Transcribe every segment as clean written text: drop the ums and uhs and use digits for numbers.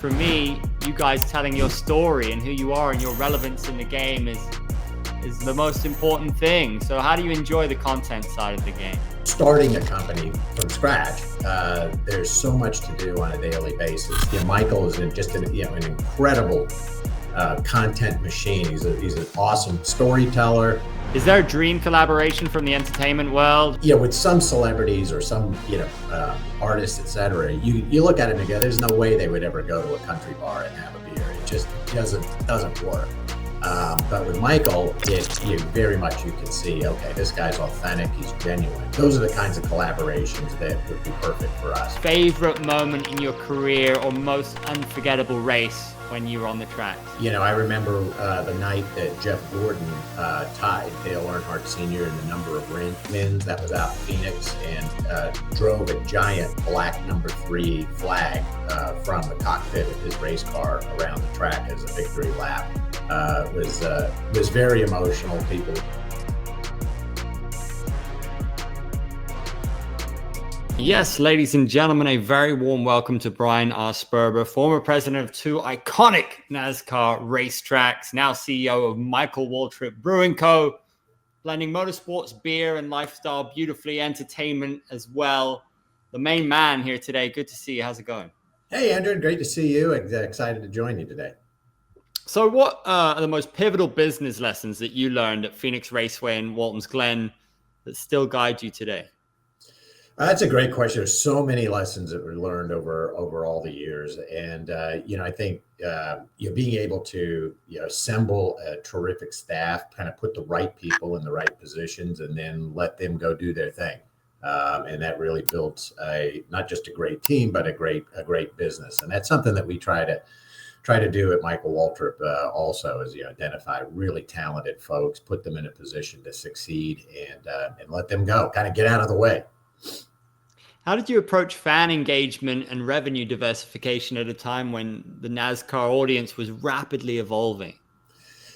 For me, you guys telling your story and who you are and your relevance in the game is the most important thing. So how do you enjoy the content side of the game? Starting a company from scratch, there's so much to do on a daily basis. Michael is just an incredible content machine. He's an awesome storyteller. Is there a dream collaboration from the entertainment world? With some celebrities or some artists, etc. You look at it and go, there's no way they would ever go to a country bar and have a beer. It just doesn't work. But with Michael, very much you can see, okay, this guy's authentic, he's genuine. Those are the kinds of collaborations that would be perfect for us. Favorite moment in your career or most unforgettable race when you were on the track? I remember the night that Jeff Gordon tied Dale Earnhardt Sr. in the number of wins. That was out in Phoenix, and drove a giant black number 3 flag from the cockpit of his race car around the track as a victory lap. Was very emotional. People. Yes, ladies and gentlemen, a very warm welcome to Bryan R. Sperber, former president of 2 iconic NASCAR racetracks, now CEO of Michael Waltrip Brewing Co., blending motorsports, beer, and lifestyle beautifully, entertainment as well. The main man here today. Good to see you. How's it going? Hey, Andrew. Great to see you. Excited to join you today. So what are the most pivotal business lessons that you learned at Phoenix Raceway and Walton's Glen that still guide you today? That's a great question. There's so many lessons that we learned over all the years. And, I think, being able to, assemble a terrific staff, kind of put the right people in the right positions and then let them go do their thing. And that really built not just a great team, but a great business. And that's something that we try to do at Michael Waltrip also, is identify really talented folks, put them in a position to succeed, and let them go, kind of get out of the way. How did you approach fan engagement and revenue diversification at a time when the NASCAR audience was rapidly evolving?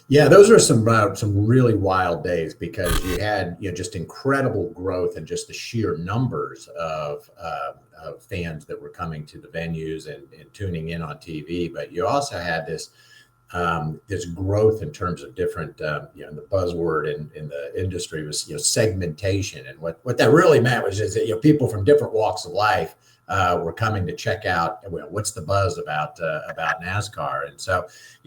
Yeah, those are some really wild days, because you had just incredible growth and just the sheer numbers of fans that were coming to the venues and tuning in on TV. But you also had this growth in terms of different, the buzzword in the industry was segmentation, and what that really meant was just that people from different walks of life were coming to check out what's the buzz about NASCAR. And so,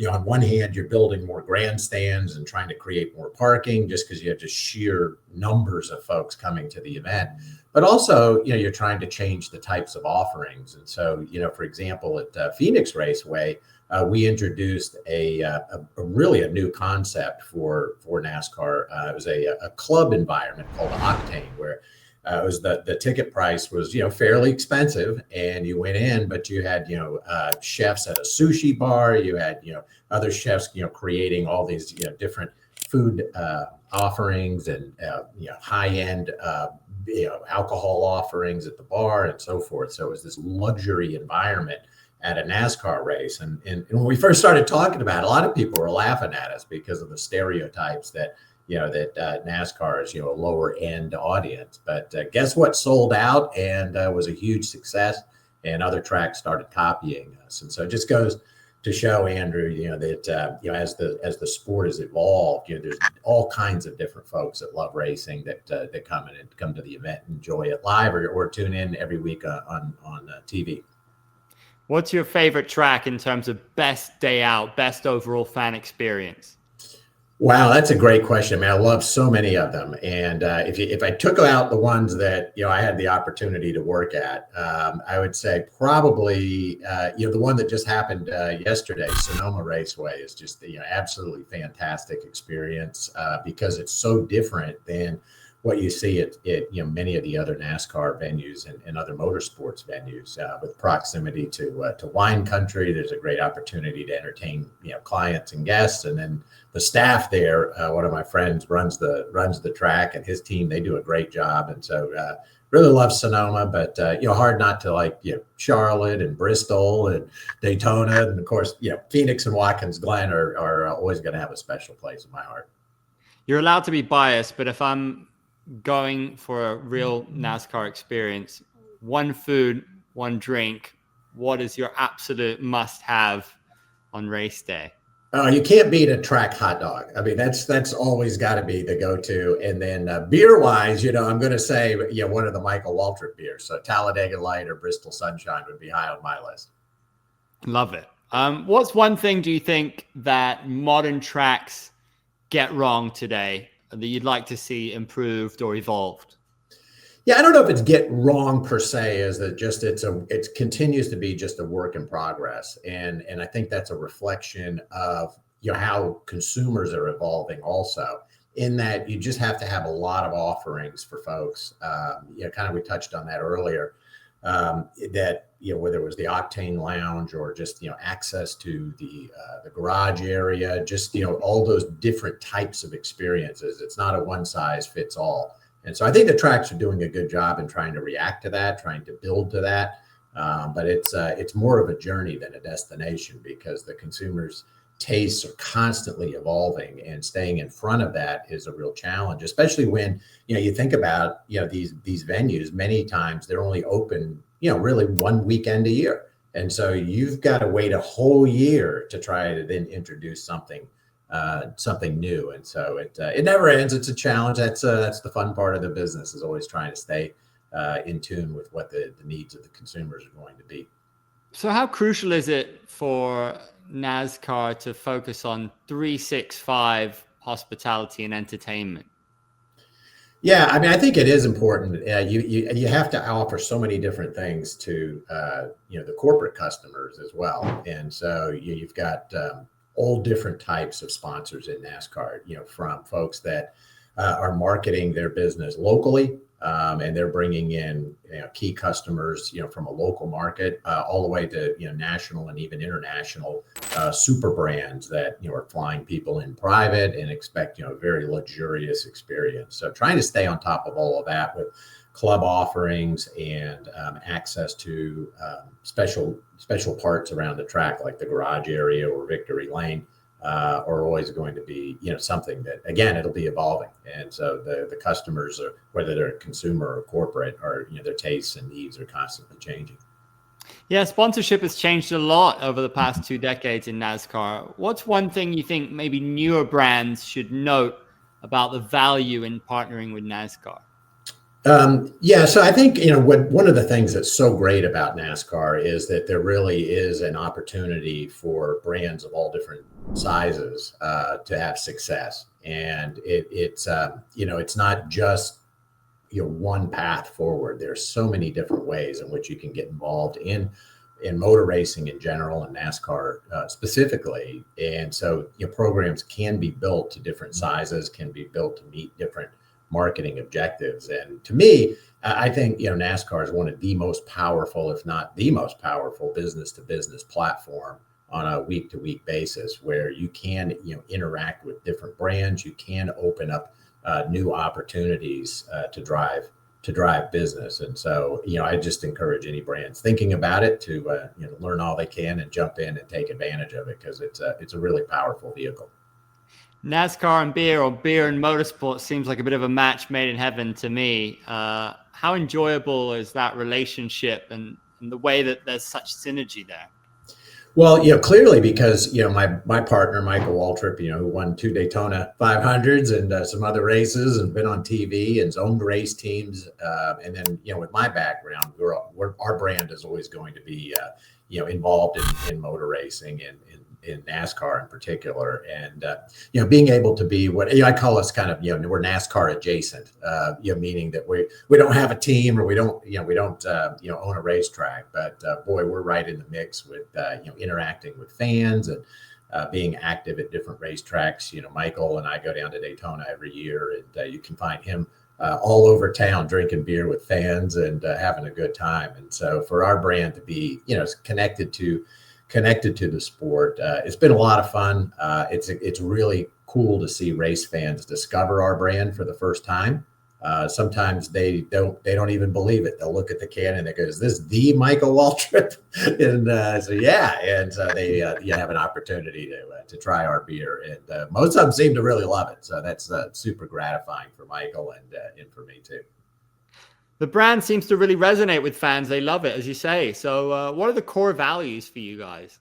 on one hand, you're building more grandstands and trying to create more parking just because you have just sheer numbers of folks coming to the event. But also, you're trying to change the types of offerings. And so, for example, at Phoenix Raceway, we introduced a really new concept for NASCAR. It was a club environment called Octane, where it was the ticket price was fairly expensive, and you went in, but you had chefs at a sushi bar, you had other chefs creating all these different food offerings and high end alcohol offerings at the bar and so forth. So it was this luxury environment at a NASCAR race. And when we first started talking about it, a lot of people were laughing at us because of the stereotypes that NASCAR is, a lower end audience. But guess what sold out and was a huge success, and other tracks started copying us. And so it just goes to show, Andrew, that as the sport has evolved, there's all kinds of different folks that love racing that come to the event and enjoy it live or tune in every week on TV. What's your favorite track in terms of best day out, best overall fan experience? Wow, that's a great question. I mean, I love so many of them. And if I took out the ones that, I had the opportunity to work at, I would say probably, the one that just happened yesterday, Sonoma Raceway, is just the absolutely fantastic experience because it's so different than what you see at many of the other NASCAR venues and other motorsports venues. With proximity to wine country, there's a great opportunity to entertain clients and guests, and then the staff there. One of my friends runs the track, and his team, they do a great job. And so really love Sonoma, but hard not to like Charlotte and Bristol and Daytona, and of course Phoenix and Watkins Glen are always going to have a special place in my heart. You're allowed to be biased, but if I'm going for a real NASCAR experience, one food, one drink, what is your absolute must-have on race day? You can't beat a track hot dog. I mean, that's always got to be the go-to. And then beer-wise, I'm going to say, one of the Michael Waltrip beers. So Talladega Light or Bristol Sunshine would be high on my list. Love it. What's one thing do you think that modern tracks get wrong today that you'd like to see improved or evolved? Yeah, I don't know if it's get wrong per se, is that just it continues to be just a work in progress. And I think that's a reflection of how consumers are evolving also, in that you just have to have a lot of offerings for folks. Kind of we touched on that earlier, that whether it was the Octane Lounge or just access to the garage area, just all those different types of experiences. It's not a one size fits all. And so I think the tracks are doing a good job in trying to react to that, trying to build to that. But it's more of a journey than a destination, because the consumers' tastes are constantly evolving, and staying in front of that is a real challenge, especially when, you think about, these venues, many times they're only open, really one weekend a year. And so you've got to wait a whole year to try to then introduce something new. And so it never ends. It's a challenge. That's the fun part of the business, is always trying to stay in tune with what the needs of the consumers are going to be. So how crucial is it for NASCAR to focus on 365 hospitality and entertainment? Yeah, I mean, I think it is important. You have to offer so many different things to the corporate customers as well. And so you've got all different types of sponsors in NASCAR, from folks that are marketing their business locally, and they're bringing in key customers, from a local market, all the way to national and even international super brands that are flying people in private and expect a very luxurious experience. So trying to stay on top of all of that with club offerings and access to special parts around the track, like the garage area or Victory Lane, are always going to be, something that, again, it'll be evolving. And so the customers, are, whether they're a consumer or corporate, or their tastes and needs are constantly changing. Yeah, sponsorship has changed a lot over the past 2 decades in NASCAR. What's one thing you think maybe newer brands should note about the value in partnering with NASCAR? So I think, one of the things that's so great about NASCAR is that there really is an opportunity for brands of all different sizes to have success. And it's not just, one path forward. There's so many different ways in which you can get involved in motor racing in general, and NASCAR specifically. And so programs can be built to different sizes, can be built to meet different marketing objectives. And to me, I think NASCAR is one of the most powerful, if not the most powerful, business to business platform on a week to week basis, where you can interact with different brands. You can open up new opportunities to drive business. And so I just encourage any brands thinking about it to learn all they can and jump in and take advantage of it, because it's a really powerful vehicle. NASCAR and beer, or beer and motorsports, seems like a bit of a match made in heaven to me. How enjoyable is that relationship, and the way that there's such synergy there? Well, clearly, because my partner Michael Waltrip, who won 2 Daytona 500s and some other races, and been on TV and has owned race teams, and then with my background, our brand is always going to be involved in motor racing and in NASCAR in particular. And being able to be what I call us, kind of we're NASCAR adjacent, meaning that we don't have a team, or we don't own a racetrack, but boy, we're right in the mix with interacting with fans and being active at different racetracks. Michael and I go down to Daytona every year, and you can find him all over town drinking beer with fans and having a good time. And so for our brand to be connected to the sport, it's been a lot of fun. It's really cool to see race fans discover our brand for the first time. Sometimes they don't even believe it. They'll look at the can and they go, "Is this the Michael Waltrip?" And so yeah, and they have an opportunity to try our beer, and most of them seem to really love it. So that's super gratifying for Michael and for me too. The brand seems to really resonate with fans. They love it, as you say. So what are the core values for you guys?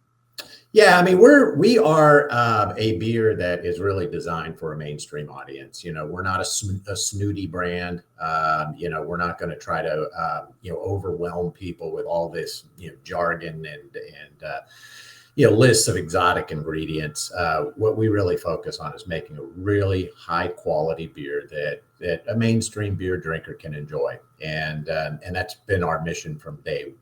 Yeah, I mean, we are a beer that is really designed for a mainstream audience. We're not a snooty brand. We're not going to try to overwhelm people with all this jargon and lists of exotic ingredients. What we really focus on is making a really high quality beer that a mainstream beer drinker can enjoy, and that's been our mission from day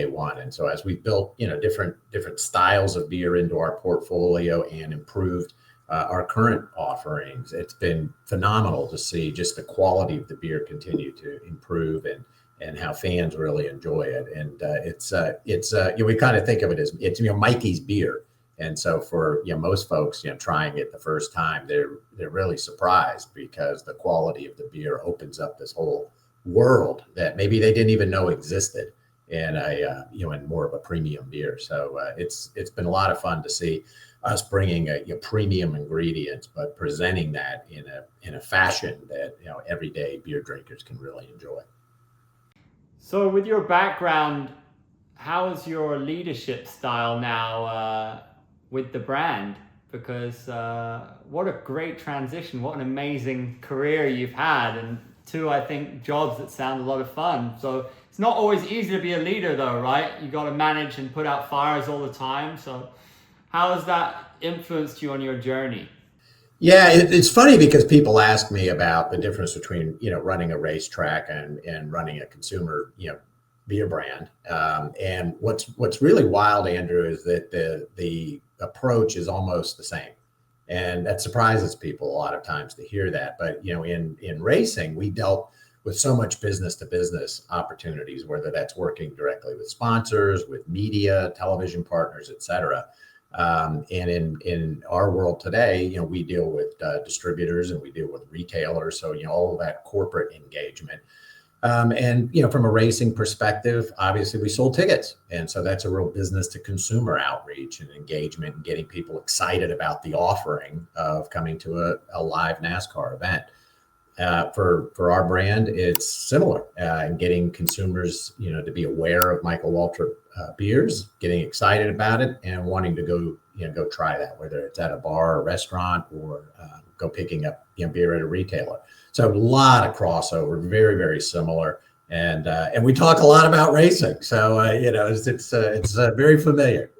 one. And so as we built different styles of beer into our portfolio and improved our current offerings, it's been phenomenal to see just the quality of the beer continue to improve and how fans really enjoy it. And we kind of think of it as it's Mikey's beer. And so for most folks trying it the first time, they're really surprised because the quality of the beer opens up this whole world that maybe they didn't even know existed in in more of a premium beer. So it's been a lot of fun to see us bringing a premium ingredients, but presenting that in a fashion that everyday beer drinkers can really enjoy. So with your background, how is your leadership style now with the brand? Because what a great transition, what an amazing career you've had, and two, I think, jobs that sound a lot of fun. So it's not always easy to be a leader though, right? You got to manage and put out fires all the time. So how has that influenced you on your journey? Yeah, it's funny because people ask me about the difference between running a racetrack and running a consumer beer brand. And what's really wild, Andrew, is that the approach is almost the same, and that surprises people a lot of times to hear that. But in racing, we dealt with so much business to business opportunities, whether that's working directly with sponsors, with media, television partners, et cetera. And in our world today, we deal with distributors and we deal with retailers. So, all of that corporate engagement. And from a racing perspective, obviously we sold tickets. And so that's a real business to consumer outreach and engagement and getting people excited about the offering of coming to a live NASCAR event. For our brand, it's similar in getting consumers, to be aware of Michael Waltrip beers, getting excited about it, and wanting to go try that, whether it's at a bar or restaurant or go picking up beer at a retailer. So a lot of crossover, very very similar, and we talk a lot about racing. So it's very familiar.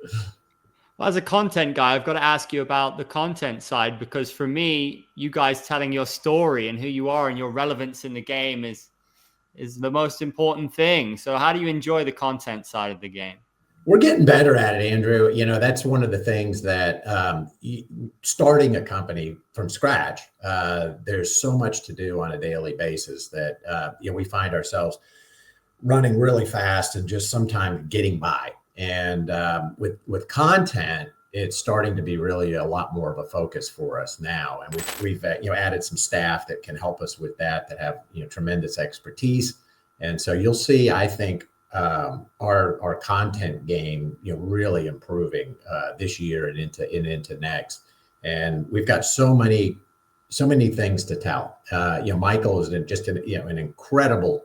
Well, as a content guy, I've got to ask you about the content side, because for me, you guys telling your story and who you are and your relevance in the game is the most important thing. So how do you enjoy the content side of the game? We're getting better at it, Andrew. That's one of the things that starting a company from scratch, there's so much to do on a daily basis that we find ourselves running really fast and just sometimes getting by. And with content, it's starting to be really a lot more of a focus for us now. And we've added some staff that can help us with that have tremendous expertise. And so you'll see, I think, our content game really improving this year and into next. And we've got so many things to tell. Michael is just an incredible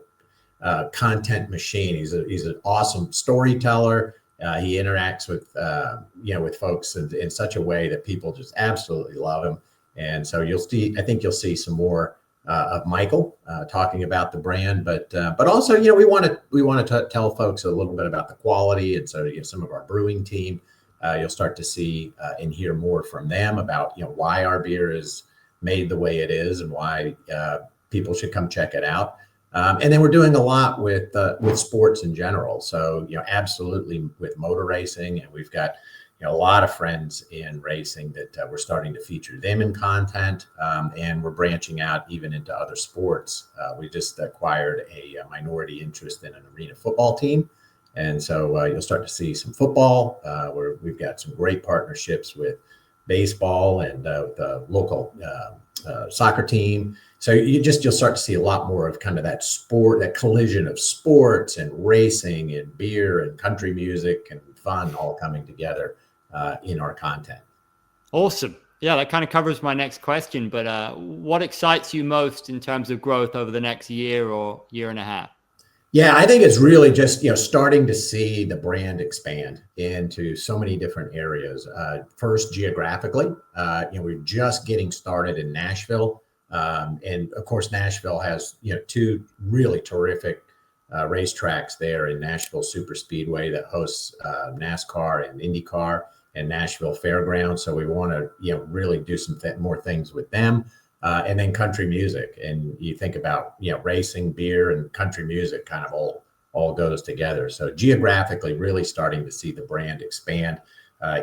content machine. He's an awesome storyteller. He interacts with folks in such a way that people just absolutely love him. And so I think you'll see some more of Michael talking about the brand, but also we want to tell folks a little bit about the quality. And so some of our brewing team, you'll start to see and hear more from them about why our beer is made the way it is and why people should come check it out. And then we're doing a lot with sports in general. So, absolutely with motor racing, and we've got, a lot of friends in racing that we're starting to feature them in content. And we're branching out even into other sports. We just acquired a minority interest in an arena football team. And so you'll start to see some football where we've got some great partnerships with baseball and the local soccer team. So you'll start to see a lot more of kind of that collision of sports and racing and beer and country music and fun all coming together in our content. Awesome. Yeah, that kind of covers my next question, but what excites you most in terms of growth over the next year or year and a half? Yeah, I think it's really just, starting to see the brand expand into so many different areas. First, geographically, we're just getting started in Nashville. And of course, Nashville has, two really terrific racetracks there in Nashville Super Speedway that hosts NASCAR and IndyCar, and Nashville Fairgrounds. So we want to, really do some more things with them. And then country music, and you think about racing, beer, and country music kind of all goes together. So geographically, really starting to see the brand expand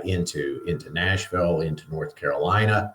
into Nashville, into North Carolina.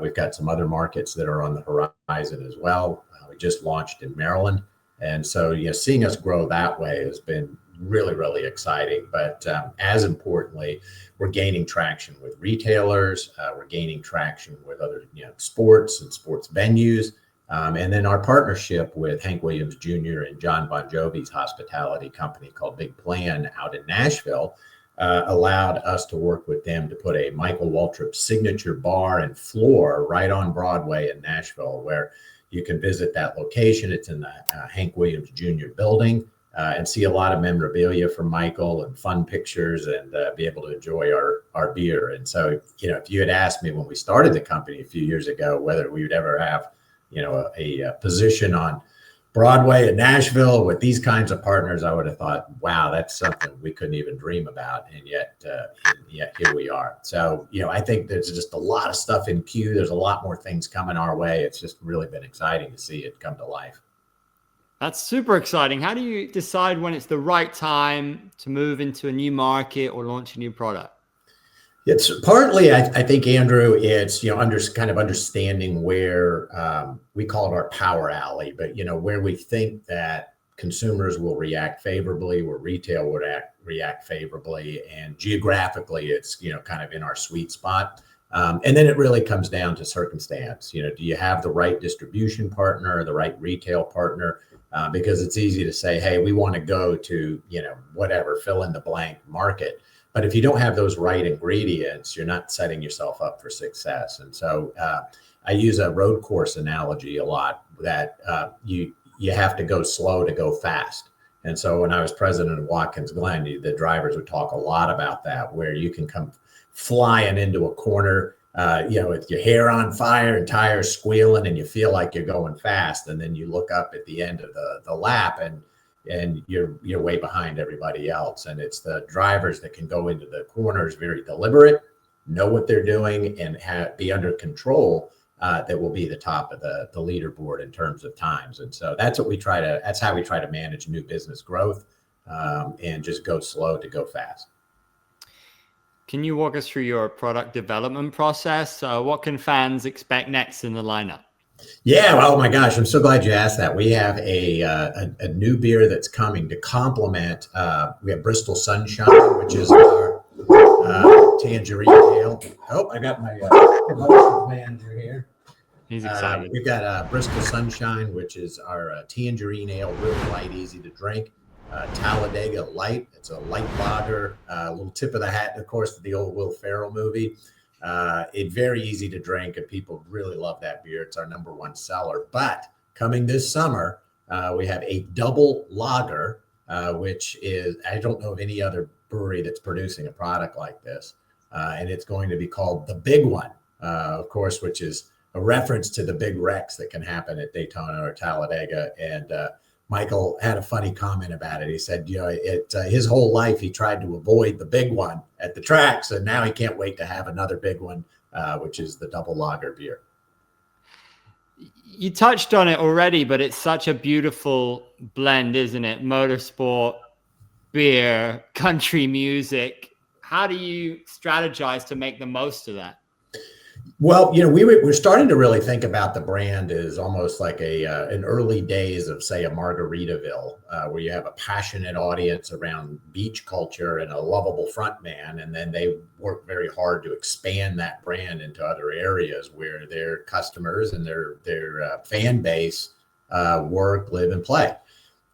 We've got some other markets that are on the horizon as well. We just launched in Maryland, and so seeing us grow that way has been really, really exciting. But as importantly, we're gaining traction with retailers. We're gaining traction with other sports and sports venues. And then our partnership with Hank Williams Jr. and John Bon Jovi's hospitality company called Big Plan out in Nashville allowed us to work with them to put a Michael Waltrip signature bar and floor right on Broadway in Nashville, where you can visit that location. It's in the Hank Williams Jr. building. And see a lot of memorabilia from Michael and fun pictures, and be able to enjoy our beer. And so, if you had asked me when we started the company a few years ago whether we would ever have, a position on Broadway in Nashville with these kinds of partners, I would have thought, wow, that's something we couldn't even dream about. And yet here we are. So, I think there's just a lot of stuff in queue. There's a lot more things coming our way. It's just really been exciting to see it come to life. That's super exciting. How do you decide when it's the right time to move into a new market or launch a new product? It's partly, I think, Andrew, it's, kind of understanding where we call it our power alley, but, where we think that consumers will react favorably, where retail would react favorably, and geographically, it's, kind of in our sweet spot. And then it really comes down to circumstance. Do you have the right distribution partner, the right retail partner? Because it's easy to say, hey, we want to go to, whatever, fill in the blank market. But if you don't have those right ingredients, you're not setting yourself up for success. And so I use a road course analogy a lot, that you have to go slow to go fast. And so when I was president of Watkins Glen, the drivers would talk a lot about that, where you can come flying into a corner, with your hair on fire and tires squealing, and you feel like you're going fast. And then you look up at the end of the lap, and you're way behind everybody else. And it's the drivers that can go into the corners very deliberate, know what they're doing, and be under control, that will be the top of the leaderboard in terms of times. And so that's how we try to manage new business growth, and just go slow to go fast. Can you walk us through your product development process? What can fans expect next in the lineup? Yeah, well, oh my gosh, I'm so glad you asked that. We have a new beer that's coming to complement. We have Bristol Sunshine, which is our tangerine ale. Oh, I got my promotions manager here. He's excited. We've got Bristol Sunshine, which is our tangerine ale, really light, easy to drink. Talladega Light. It's a light lager, a little tip of the hat, of course, to the old Will Ferrell movie. It's very easy to drink, and people really love that beer. It's our #1 seller. But coming this summer, we have a double lager, which is, I don't know of any other brewery that's producing a product like this. And it's going to be called the Big One, of course, which is a reference to the big wrecks that can happen at Daytona or Talladega. And Michael had a funny comment about it. He said, his whole life he tried to avoid the big one at the tracks, and now he can't wait to have another big one, which is the double lager beer. You touched on it already, but it's such a beautiful blend, isn't it? Motorsport, beer, country music. How do you strategize to make the most of that? Well, we're starting to really think about the brand as almost like an early days of, say, a Margaritaville, where you have a passionate audience around beach culture and a lovable front man. And then they work very hard to expand that brand into other areas where their customers and their fan base work, live, and play.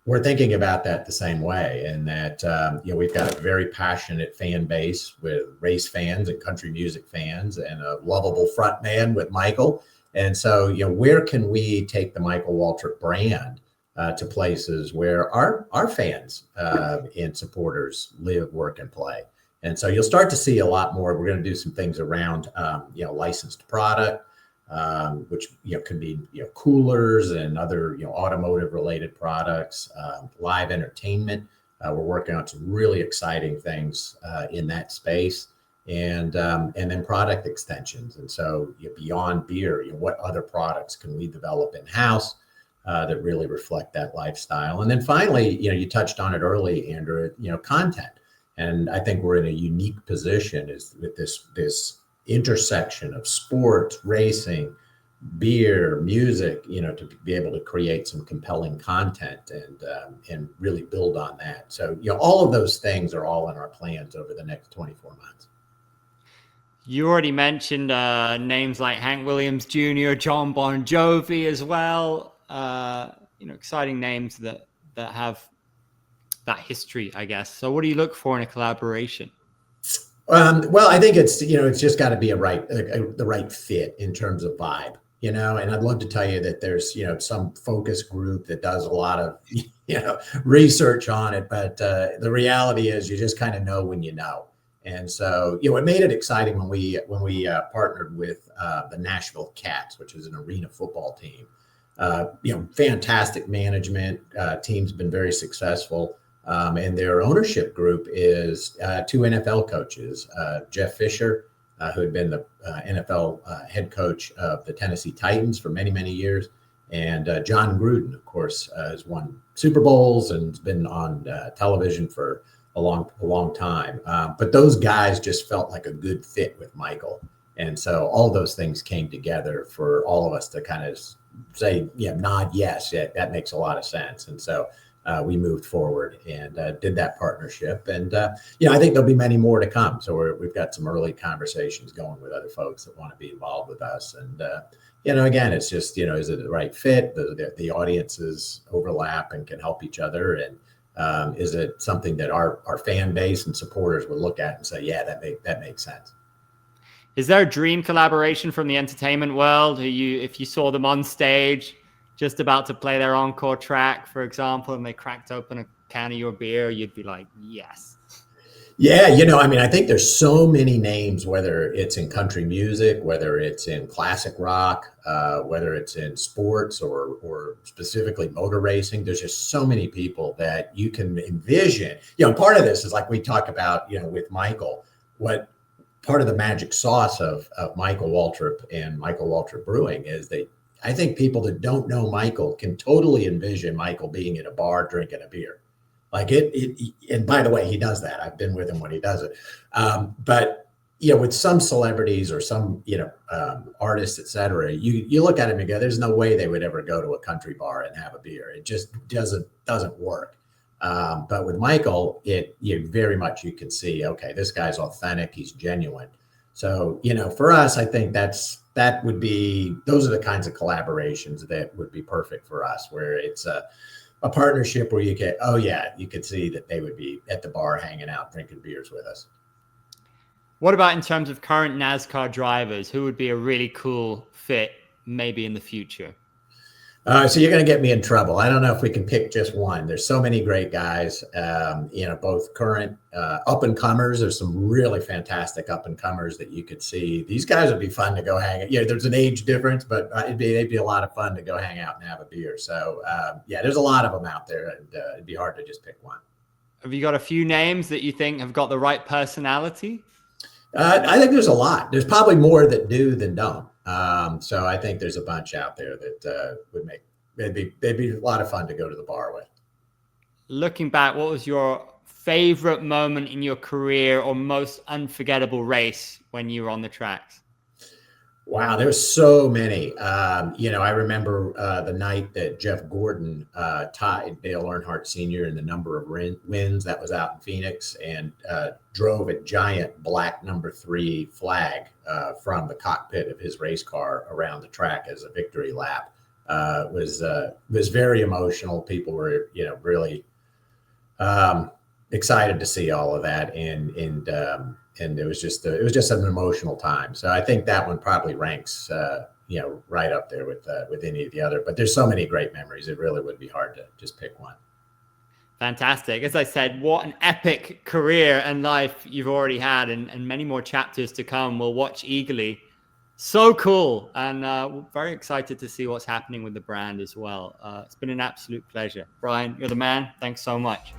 We're thinking about that the same way, and that we've got a very passionate fan base with race fans and country music fans, and a lovable front man with Michael. And so, where can we take the Michael Waltrip brand to places where our fans and supporters live, work, and play. And so you'll start to see a lot more. We're going to do some things around, licensed product, which, could be, coolers and other, automotive related products, live entertainment. We're working on some really exciting things in that space, and then product extensions. And so beyond beer, what other products can we develop in-house that really reflect that lifestyle? And then finally, you touched on it early, Andrew, content. And I think we're in a unique position is with this intersection of sports, racing, beer, music, to be able to create some compelling content and really build on that. So, all of those things are all in our plans over the next 24 months. You already mentioned names like Hank Williams Jr., John Bon Jovi as well. Exciting names that have that history, I guess. So what do you look for in a collaboration? Well, I think it's just got to be the right fit in terms of vibe, and I'd love to tell you that there's, some focus group that does a lot of, research on it. But the reality is you just kind of know when you know. And so, it made it exciting when we partnered with the Nashville Cats, which is an arena football team. Fantastic management. Team's been very successful. And their ownership group is 2 NFL coaches, Jeff Fisher, who had been the NFL head coach of the Tennessee Titans for many, many years, and John Gruden, of course, has won Super Bowls and has been on television for a long time. But those guys just felt like a good fit with Michael. And so all those things came together for all of us to kind of say, nod yes, that makes a lot of sense. And so we moved forward and did that partnership. And, I think there'll be many more to come. So we've got some early conversations going with other folks that want to be involved with us. And, again, it's just, is it the right fit? The audiences overlap and can help each other. And is it something that our fan base and supporters would look at and say, yeah, that makes sense? Is there a dream collaboration from the entertainment world? If you saw them on stage, just about to play their encore track, for example, and they cracked open a can of your beer, you'd be like, yes. Yeah, I think there's so many names, whether it's in country music, whether it's in classic rock, whether it's in sports or specifically motor racing. There's just so many people that you can envision. Part of this is like we talk about, with Michael, what part of the magic sauce of Michael Waltrip and Michael Waltrip Brewing is I think people that don't know Michael can totally envision Michael being in a bar drinking a beer. Like and by the way, he does that. I've been with him when he does it. But with some celebrities or some, artists, et cetera, you look at him and go, there's no way they would ever go to a country bar and have a beer. It just doesn't work. But with Michael, very much you can see, okay, this guy's authentic. He's genuine. So, for us, I think those are the kinds of collaborations that would be perfect for us, where it's a partnership where you could see that they would be at the bar hanging out, drinking beers with us. What about in terms of current NASCAR drivers? Who would be a really cool fit maybe in the future? So you're going to get me in trouble. I don't know if we can pick just one. There's so many great guys, both current up and comers. There's some really fantastic up and comers that you could see. These guys would be fun to go hang out. There's an age difference, but they'd be a lot of fun to go hang out and have a beer. So there's a lot of them out there, and it'd be hard to just pick one. Have you got a few names that you think have got the right personality? I think there's a lot. There's probably more that do than don't. So I think there's a bunch out there that they'd be a lot of fun to go to the bar with. Looking back, what was your favorite moment in your career or most unforgettable race when you were on the tracks? Wow, there's so many. I remember the night that Jeff Gordon tied Dale Earnhardt Sr. in the number of wins. That was out in Phoenix, and drove a giant black number 3 flag from the cockpit of his race car around the track as a victory lap. It was very emotional. People were, really excited to see all of that, and it was just an emotional time. So I think that one probably ranks, right up there with any of the other. But there's so many great memories. It really would be hard to just pick one. Fantastic. As I said, what an epic career and life you've already had, and many more chapters to come. We'll watch eagerly. So cool. And we're very excited to see what's happening with the brand as well. It's been an absolute pleasure. Brian, you're the man. Thanks so much.